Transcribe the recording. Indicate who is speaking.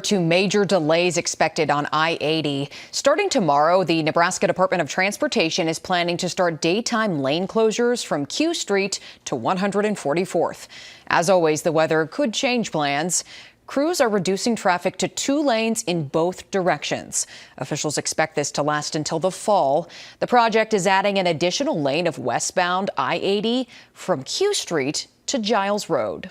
Speaker 1: Two major delays expected on I-80. Starting tomorrow, the Nebraska Department of Transportation is planning to start daytime lane closures from Q Street to 144th. As always, the weather could change plans. Crews are reducing traffic to 2 lanes in both directions. Officials expect this to last until the fall. The project is adding an additional lane of westbound I-80 from Q Street to Giles Road.